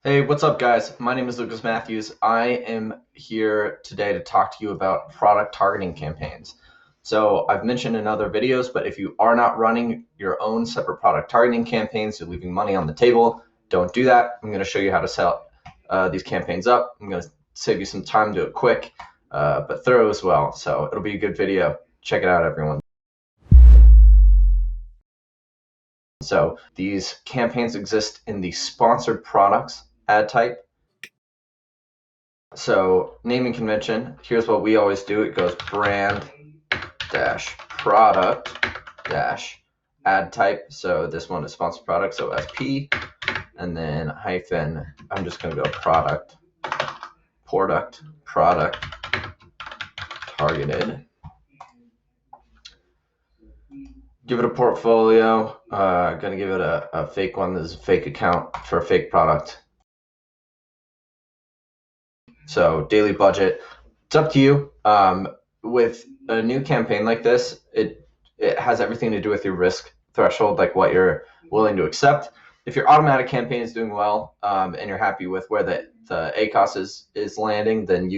Hey, what's up, guys? My name is Lucas Matthews. I am here today to talk to you about product targeting campaigns. So, I've mentioned in other videos, but if you are not running your own separate product targeting campaigns, you're leaving money on the table. Don't do that. I'm going to show you how to set these campaigns up. I'm going to save you some time, do it quick, but thorough as well. So, it'll be a good video. Check it out, everyone. So, these campaigns exist in the sponsored products ad type. So naming convention, here's what we always do. It goes brand dash product dash ad type. So this one is sponsored product, so SP, and then hyphen, I'm just gonna go product targeted. Give it a portfolio. Gonna give it a fake one. This is a fake account for a fake product. So daily budget, it's up to you. With a new campaign like this, it has everything to do with your risk threshold, like what you're willing to accept. If your automatic campaign is doing well, and you're happy with where the ACOS is landing, then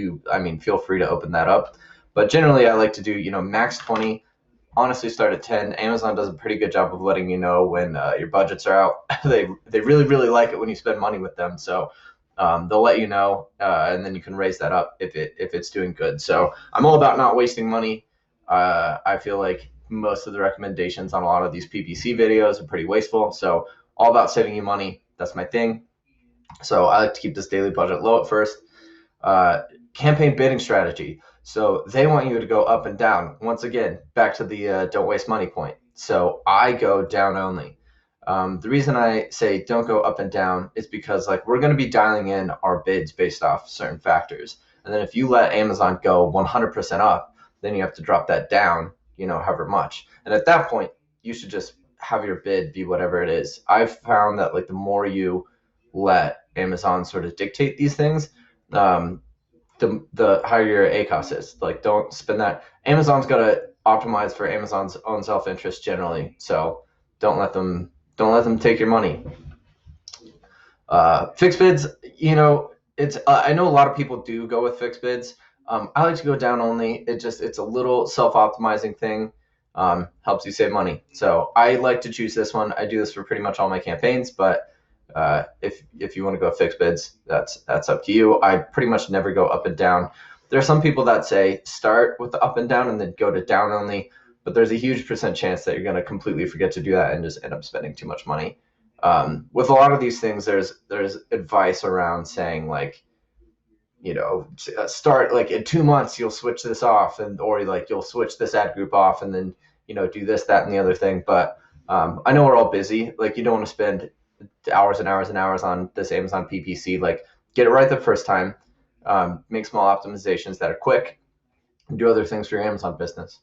feel free to open that up. But generally, I like to do max 20. Honestly, start at 10. Amazon does a pretty good job of letting you know when your budgets are out. They really like it when you spend money with them. So they'll let you know, and then you can raise that up if it's doing good. So I'm all about not wasting money. I feel like most of the recommendations on a lot of these PPC videos are pretty wasteful. So all about saving you money. That's my thing. So I like to keep this daily budget low at first. Campaign bidding strategy. So they want you to go up and down. Once again, back to the don't waste money point. So I go down only. The reason I say don't go up and down is because we're going to be dialing in our bids based off certain factors. And then if you let Amazon go 100% up, then you have to drop that down, however much. And at that point, you should just have your bid be whatever it is. I've found that the more you let Amazon sort of dictate these things, the higher your ACOS is. Don't spend that. Amazon's got to optimize for Amazon's own self-interest generally. So don't let them take your money. Fixed bids, it's I know a lot of people do go with fixed bids. I like to go down only. It's a little self-optimizing thing. Helps you save money. So I like to choose this one. I do this for pretty much all my campaigns, but if you want to go fixed bids, that's up to you. I pretty much never go up and down. There are some people that say start with the up and down and then go to down only, but there's a huge % chance that you're going to completely forget to do that and just end up spending too much money. With a lot of these things, there's advice around saying start in 2 months you'll switch this off, or you'll switch this ad group off, and then do this, that, and the other thing. But I know we're all busy. You don't want to spend hours and hours and hours on this Amazon PPC. Get it right the first time. Make small optimizations that are quick, and do other things for your Amazon business.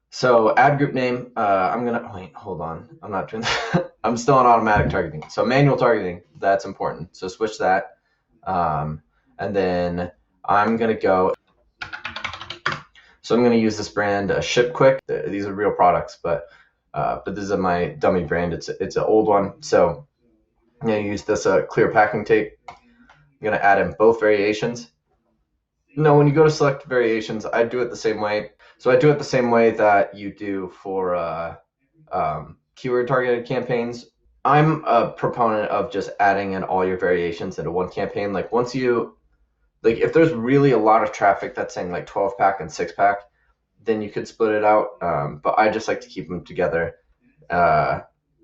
So ad group name, wait, hold on. I'm not doing that. I'm still on automatic targeting. So manual targeting, that's important. So switch that. And then I'm going to go. So I'm going to use this brand, Ship Quick. These are real products, but this is my dummy brand. It's an old one. So I'm going to use this clear packing tape. I'm going to add in both variations. No, when you go to select variations, I do it the same way. So I do it the same way that you do for keyword targeted campaigns. I'm a proponent of just adding in all your variations into one campaign. Once you, if there's really a lot of traffic that's saying 12 pack and 6 pack, then you could split it out. But I just like to keep them together.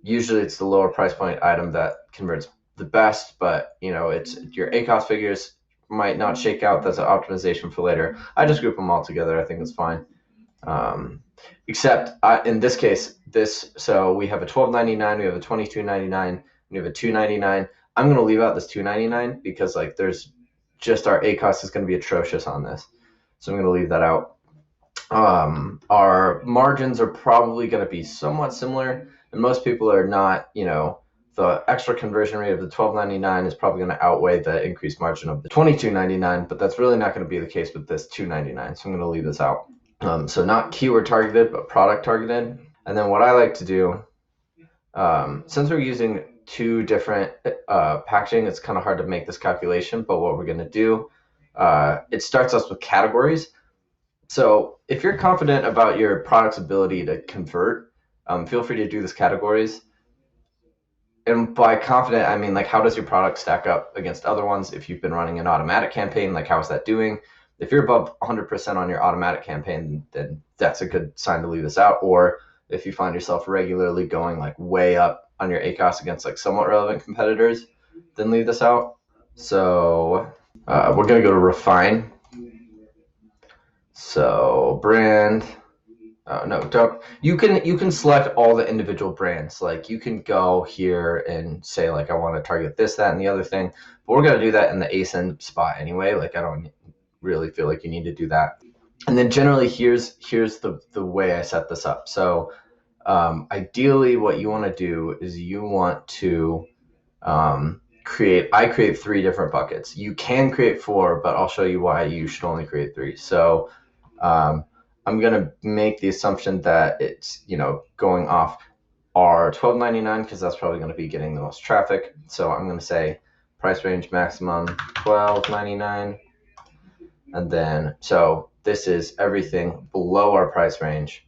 Usually it's the lower price point item that converts the best, but it's your ACOS figures might not shake out. That's an optimization for later. I just group them all together. I think it's fine. Except in this case, so we have a $12.99, we have a $22.99, we have a $2.99. I'm going to leave out this $2.99 because there's just our ACOS is going to be atrocious on this. So I'm going to leave that out. Our margins are probably going to be somewhat similar, and most people are not, the extra conversion rate of the $12.99 is probably going to outweigh the increased margin of the $22.99, but that's really not going to be the case with this $2.99. So I'm going to leave this out. So not keyword targeted, but product targeted. And then what I like to do, since we're using two different packaging, it's kind of hard to make this calculation, but what we're going to do, it starts us with categories. So if you're confident about your product's ability to convert, feel free to do this categories. And by confident, I mean, like, how does your product stack up against other ones? If you've been running an automatic campaign, like, how is that doing? If you're above 100% on your automatic campaign, then that's a good sign to leave this out. Or if you find yourself regularly going like way up on your ACOS against like somewhat relevant competitors, then leave this out. So we're going to go to refine. So brand. No, don't. You can select all the individual brands. Like you can go here and say like I want to target this, that, and the other thing. But we're gonna do that in the ASIN spot anyway. Like I don't really feel like you need to do that. And then generally here's the way I set this up. So ideally, what you want to do is you want to I create 3 different buckets. You can create 4, but I'll show you why you should only create 3. So I'm going to make the assumption that it's, going off our $12.99 because that's probably going to be getting the most traffic. So I'm going to say price range maximum $12.99. And then, so this is everything below our price range,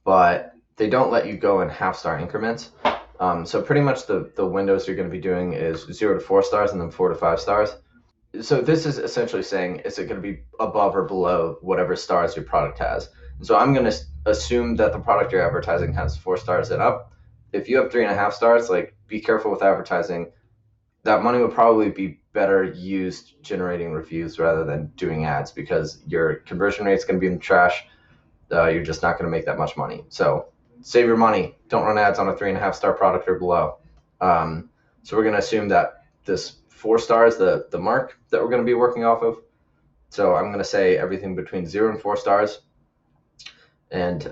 but they don't let you go in half-star increments. So pretty much the windows you're going to be doing is 0 to 4 stars and then 4 to 5 stars. So this is essentially saying, is it going to be above or below whatever stars your product has? And so I'm going to assume that the product you're advertising has 4 stars and up. If you have 3.5 stars, like be careful with advertising. That money would probably be better used generating reviews rather than doing ads because your conversion rate is going to be in the trash. You're just not going to make that much money. So save your money. Don't run ads on a 3.5 star product or below. So we're going to assume that this 4 stars, the mark that we're going to be working off of. So I'm going to say everything between 0 and 4 stars and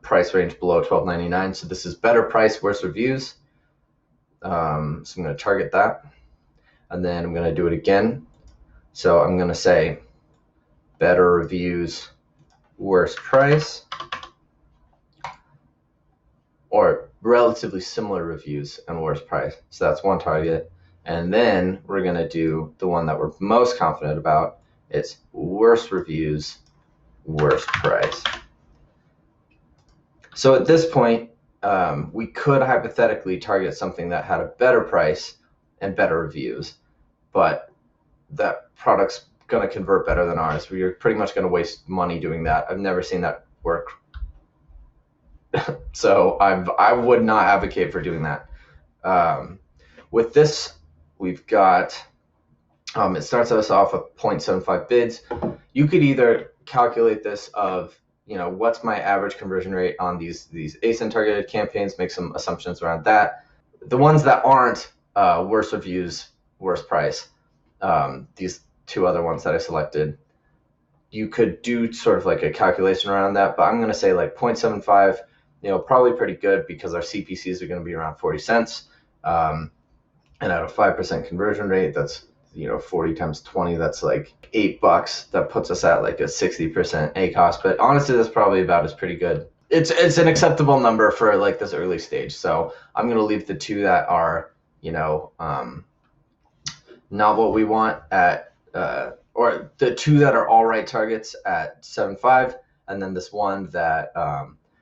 price range below $12.99. So this is better price, worse reviews. So I'm going to target that. And then I'm going to do it again. So I'm going to say better reviews, worse price, or relatively similar reviews and worse price. So that's one target. And then we're going to do the one that we're most confident about. It's worse reviews, worse price. So at this point, we could hypothetically target something that had a better price and better reviews, but that product's going to convert better than ours. We're pretty much going to waste money doing that. I've never seen that work. So I would not advocate for doing that. With this, we've got, it starts us off with 0.75 bids. You could either calculate this of, what's my average conversion rate on these ASIN targeted campaigns, make some assumptions around that. The ones that aren't worse reviews, worse price, these 2 other ones that I selected, you could do sort of like a calculation around that, but I'm going to say like 0.75, probably pretty good because our CPCs are going to be around 40 cents. And at a 5% conversion rate, that's 40 times 20, that's like $8. That puts us at like a 60% ACOS. But honestly, that's probably about as pretty good. It's an acceptable number for like this early stage. So I'm going to leave the 2 that are, not what we want at, or the 2 that are all right targets at 7.5, and then this one that,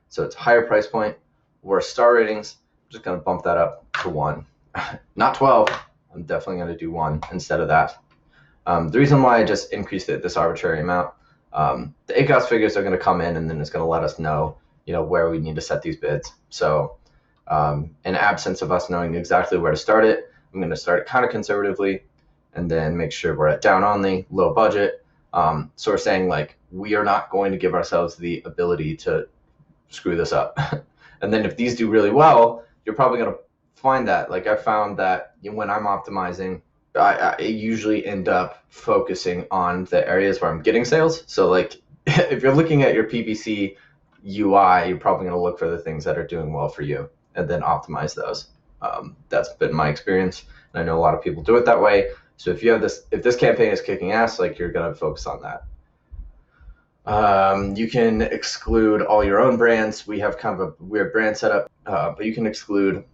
so it's higher price point, worse star ratings. I'm just going to bump that up to 1. Not 12. I'm definitely going to do 1 instead of that. The reason why I just increased it this arbitrary amount, the ACOS figures are going to come in and then it's going to let us know, where we need to set these bids. So in absence of us knowing exactly where to start it, I'm going to start it kind of conservatively and then make sure we're at down only, low budget. So we're saying like, we are not going to give ourselves the ability to screw this up. And then if these do really well, you're probably going to find that. Like I found that when I'm optimizing, I usually end up focusing on the areas where I'm getting sales. So like if you're looking at your PPC UI, you're probably going to look for the things that are doing well for you and then optimize those. That's been my experience. And I know a lot of people do it that way. So if you have this, if this campaign is kicking ass, like you're going to focus on that. You can exclude all your own brands. We have kind of a weird brand setup, but you can exclude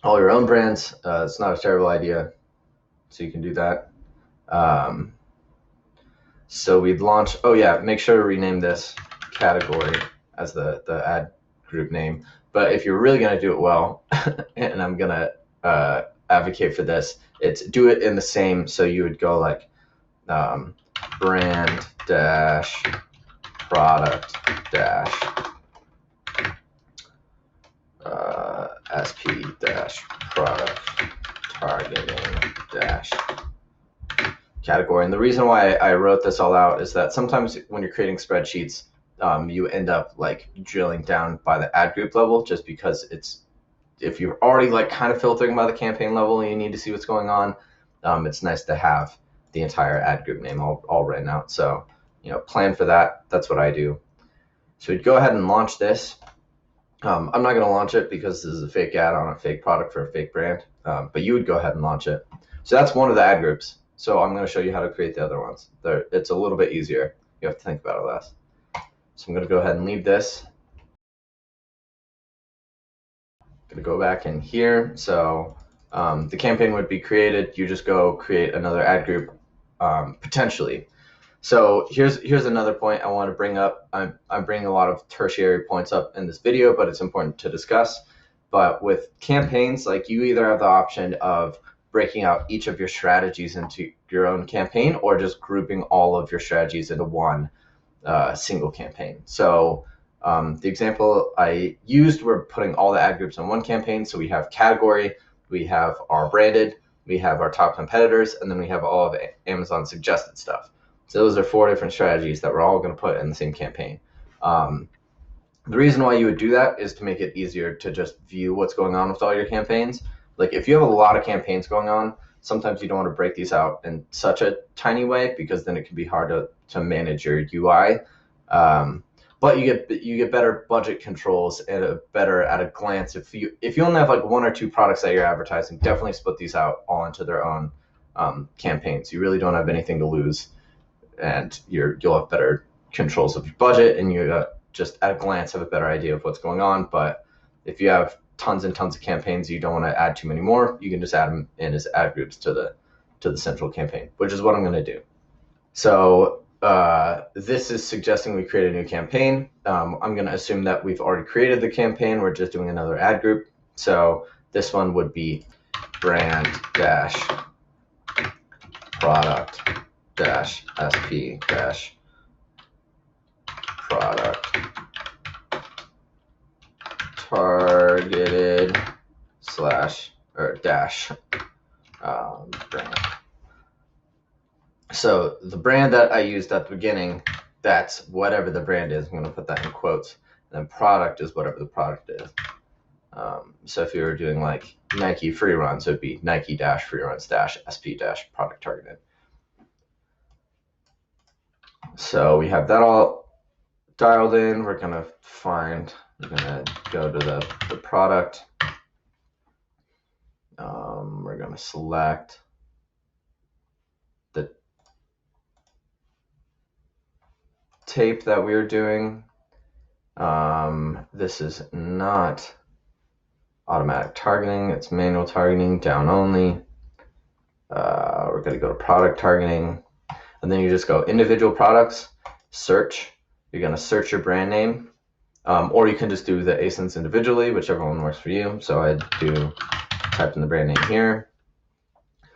all your own brands. It's not a terrible idea, so you can do that. So we'd launch, oh yeah, make sure to rename this category as the ad group name. But if you're really gonna do it well, and I'm gonna advocate for this, it's do it in the same, so you would go like brand dash product dash SP dash product targeting dash category. And the reason why I wrote this all out is that sometimes when you're creating spreadsheets, you end up like drilling down by the ad group level, just because if you're already like kind of filtering by the campaign level and you need to see what's going on, it's nice to have the entire ad group name all written out. So, plan for that. That's what I do. So we'd go ahead and launch this. I'm not going to launch it because this is a fake ad on a fake product for a fake brand, but you would go ahead and launch it. So that's one of the ad groups. So I'm going to show you how to create the other ones. It's a little bit easier. You have to think about it less. So I'm going to go ahead and leave this. I'm going to go back in here. So the campaign would be created. You just go create another ad group, potentially. So here's another point I want to bring up. I'm bringing a lot of tertiary points up in this video, but it's important to discuss. But with campaigns, like, you either have the option of breaking out each of your strategies into your own campaign, or just grouping all of your strategies into one single campaign. So the example I used, we're putting all the ad groups in one campaign. So we have category, we have our branded, we have our top competitors, and then we have all of Amazon suggested stuff. So those are 4 different strategies that we're all going to put in the same campaign. The reason why you would do that is to make it easier to just view what's going on with all your campaigns. Like, if you have a lot of campaigns going on, sometimes you don't want to break these out in such a tiny way, because then it can be hard to manage your UI. But you get better budget controls and a better at a glance. If you only have like 1 or 2 products that you're advertising, definitely split these out all into their own campaigns. You really don't have anything to lose, and you'll have better controls of your budget, and you just at a glance have a better idea of what's going on. But if you have tons and tons of campaigns, you don't want to add too many more, you can just add them in as ad groups to the central campaign, which is what I'm going to do. So this is suggesting we create a new campaign. I'm going to assume that we've already created the campaign. We're just doing another ad group. So this one would be brand dash product dash SP dash product targeted slash or dash brand. So the brand that I used at the beginning, that's whatever the brand is. I'm going to put that in quotes. And then product is whatever the product is. So if you were doing like Nike free runs, it would be Nike dash free runs dash SP dash product targeted. So we have that all dialed in. We're going to go to the product. We're going to select the tape that we are doing. This is not automatic targeting, it's manual targeting, down only. We're going to go to product targeting, and then you just go individual products, search. You're going to search your brand name, or you can just do the ASINs individually, whichever one works for you. So I type in the brand name here.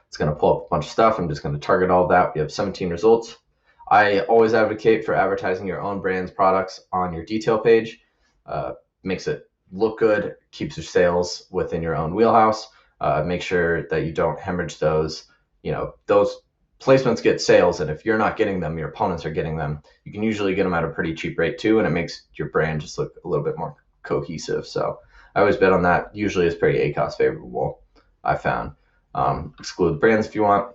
It's going to pull up a bunch of stuff. I'm just going to target all of that. We have 17 results. I always advocate for advertising your own brand's products on your detail page. Makes it look good, keeps your sales within your own wheelhouse. Make sure that you don't hemorrhage those. Those placements get sales, and if you're not getting them, your opponents are getting them. You can usually get them at a pretty cheap rate too, and it makes your brand just look a little bit more cohesive. So I always bet on that. Usually it's pretty ACoS favorable, I found. Exclude brands if you want.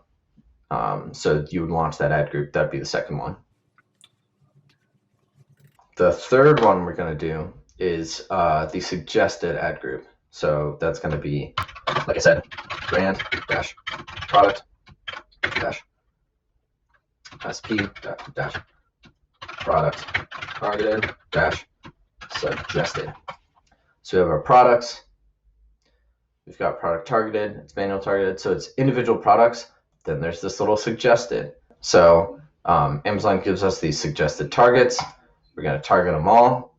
So you would launch that ad group. That'd be the second one. The third one we're going to do is the suggested ad group. So that's going to be, like I said, brand dash product dash SP dash product targeted dash suggested. So we have our products. We've got product targeted, it's manual targeted, so it's individual products. Then there's this little suggested. So Amazon gives us these suggested targets. We're going to target them all.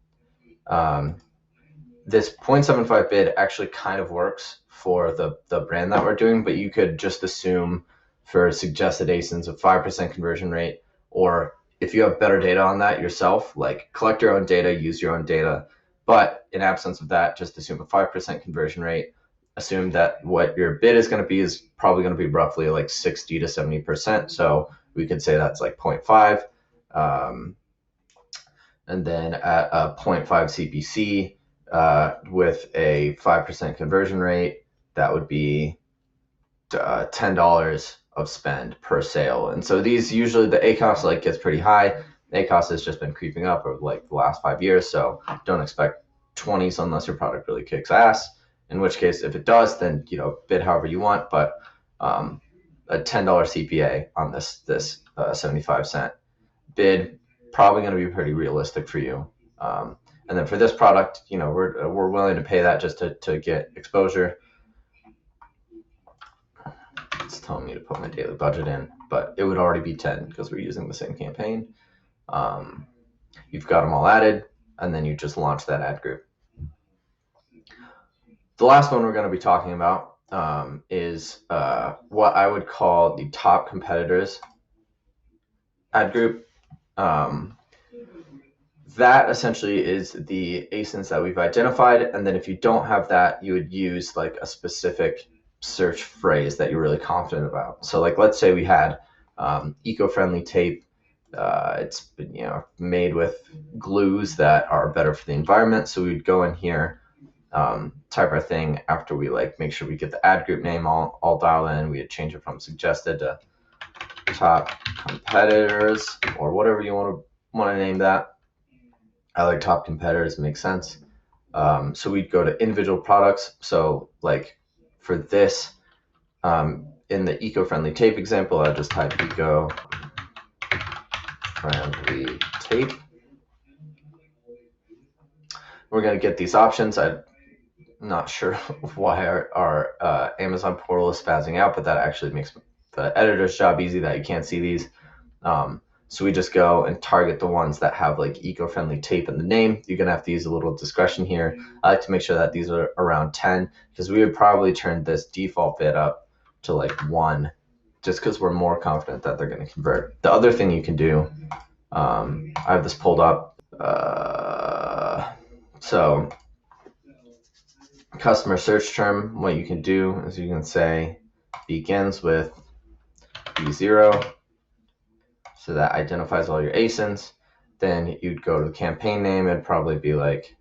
This 0.75 bid actually kind of works for the brand that we're doing, but you could just assume for suggested ASINs a 5% conversion rate, or if you have better data on that yourself, like collect your own data, use your own data. But in absence of that, just assume a 5% conversion rate. Assume that what your bid is going to be is probably going to be roughly like 60 to 70%. So we could say that's like 0.5. And then at a 0.5 CPC with a 5% conversion rate, that would be $10 of spend per sale. And so these usually the ACoS like gets pretty high. ACoS has just been creeping up over like the last 5 years, so don't expect 20s unless your product really kicks ass. In which case, if it does, then bid however you want. But a $10 CPA on this 75-cent bid probably going to be pretty realistic for you. And then for this product, we're willing to pay that just to get exposure. It's telling me to put my daily budget in, but it would already be 10 because we're using the same campaign. You've got them all added, and then you just launch that ad group. The last one we're going to be talking about is what I would call the top competitors ad group. That essentially is the ASINs that we've identified, and then if you don't have that, you would use like a specific search phrase that you're really confident about. So like let's say we had eco-friendly tape. It's made with glues that are better for the environment. So we'd go in here, type our thing after we make sure we get the ad group name all dialed in. We'd change it from suggested to top competitors or whatever you want to name that. I like top competitors, it makes sense. So we'd go to individual products. So like for this, in the eco-friendly tape example, I just type eco-friendly tape. We're going to get these options. I'm not sure why our Amazon portal is spazzing out, but that actually makes the editor's job easy that you can't see these. So we just go and target the ones that have like eco-friendly tape in the name. You're going to have to use a little discretion here. I like to make sure that these are around 10 because we would probably turn this default bid up to like 1 just because we're more confident that they're going to convert. The other thing you can do, I have this pulled up. So customer search term, what you can do is you can say begins with B0. So that identifies all your ASINs. Then you'd go to the campaign name. It'd probably be like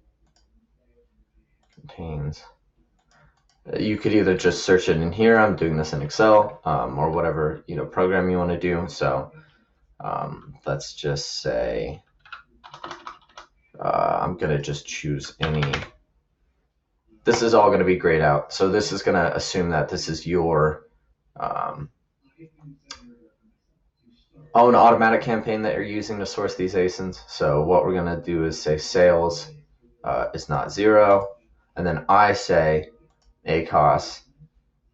contains. You could either just search it in here. I'm doing this in Excel or whatever program you want to do. So let's just say I'm gonna just choose any. This is all gonna be grayed out. So this is gonna assume that this is your own automatic campaign that you're using to source these ASINs. So what we're going to do is say sales is not 0. And then I say ACoS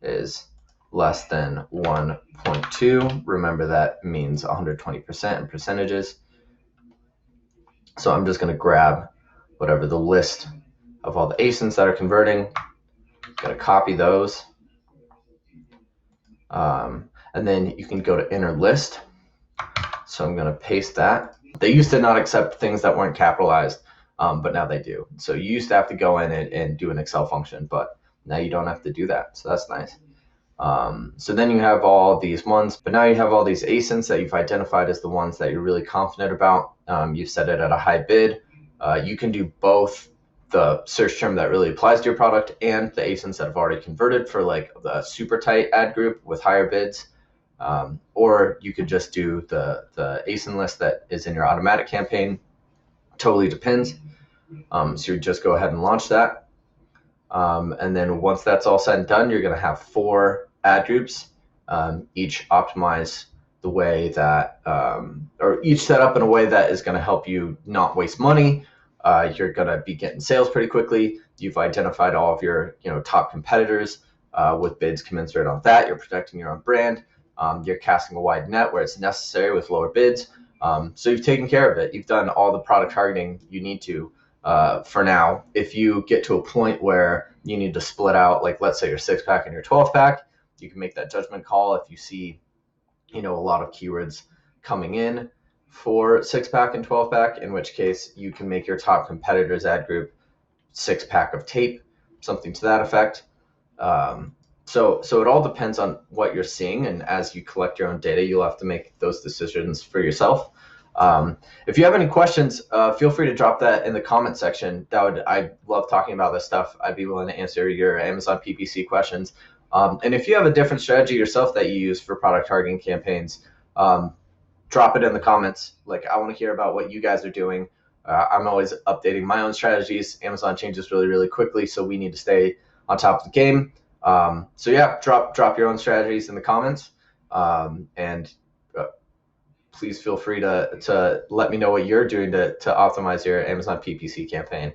is less than 1.2. Remember that means 120% in percentages. So I'm just going to grab whatever the list of all the ASINs that are converting. I'm going to copy those. And then you can go to inner list. So I'm going to paste that. They used to not accept things that weren't capitalized, but now they do. So you used to have to go in and do an Excel function, but now you don't have to do that. So that's nice. So then you have all these ones, but now you have all these ASINs that you've identified as the ones that you're really confident about. You've set it at a high bid. You can do both the search term that really applies to your product and the ASINs that have already converted for like the super tight ad group with higher bids. Or you could just do the ASIN list that is in your automatic campaign. Totally depends. So you just go ahead and launch that. And then once that's all said and done, you're going to have 4 ad groups, each optimize the way that, or each set up in a way that is going to help you not waste money, you're going to be getting sales pretty quickly. You've identified all of your top competitors with bids commensurate on that. You're protecting your own brand. You're casting a wide net where it's necessary with lower bids. So you've taken care of it. You've done all the product targeting you need to for now. If you get to a point where you need to split out, like let's say your 6-pack and your 12-pack, you can make that judgment call if you see a lot of keywords coming in for 6-pack and 12-pack, in which case you can make your top competitors ad group 6-pack of tape, something to that effect. So it all depends on what you're seeing, and as you collect your own data, you'll have to make those decisions for yourself. If you have any questions, feel free to drop that in the comment section. I love talking about this stuff. I'd be willing to answer your Amazon PPC questions. And if you have a different strategy yourself that you use for product targeting campaigns, drop it in the comments. Like, I want to hear about what you guys are doing. I'm always updating my own strategies. Amazon changes really, really quickly, so we need to stay on top of the game. So yeah, drop your own strategies in the comments, and please feel free to let me know what you're doing to optimize your Amazon PPC campaign.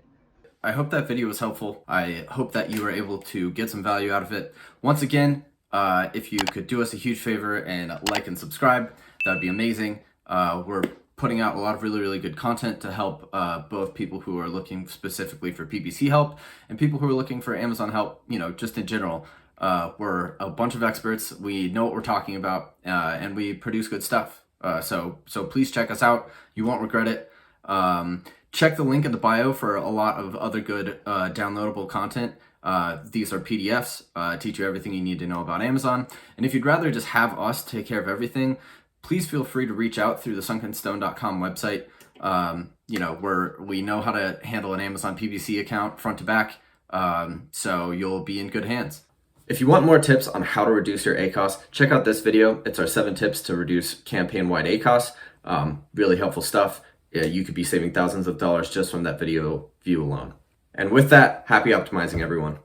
I hope that video was helpful. I hope that you were able to get some value out of it. Once again, if you could do us a huge favor and like and subscribe, that would be amazing. We're putting out a lot of really, really good content to help both people who are looking specifically for PPC help and people who are looking for Amazon help, just in general. We're a bunch of experts. We know what we're talking about, and we produce good stuff. So please check us out. You won't regret it. Check the link in the bio for a lot of other good downloadable content. These are PDFs, teach you everything you need to know about Amazon. And if you'd rather just have us take care of everything, please feel free to reach out through the sunkenstone.com website. We know how to handle an Amazon PPC account front to back, so you'll be in good hands. If you want more tips on how to reduce your ACoS, check out this video. It's our 7 tips to reduce campaign-wide ACoS. Really helpful stuff. You could be saving thousands of dollars just from that video view alone. And with that, happy optimizing, everyone.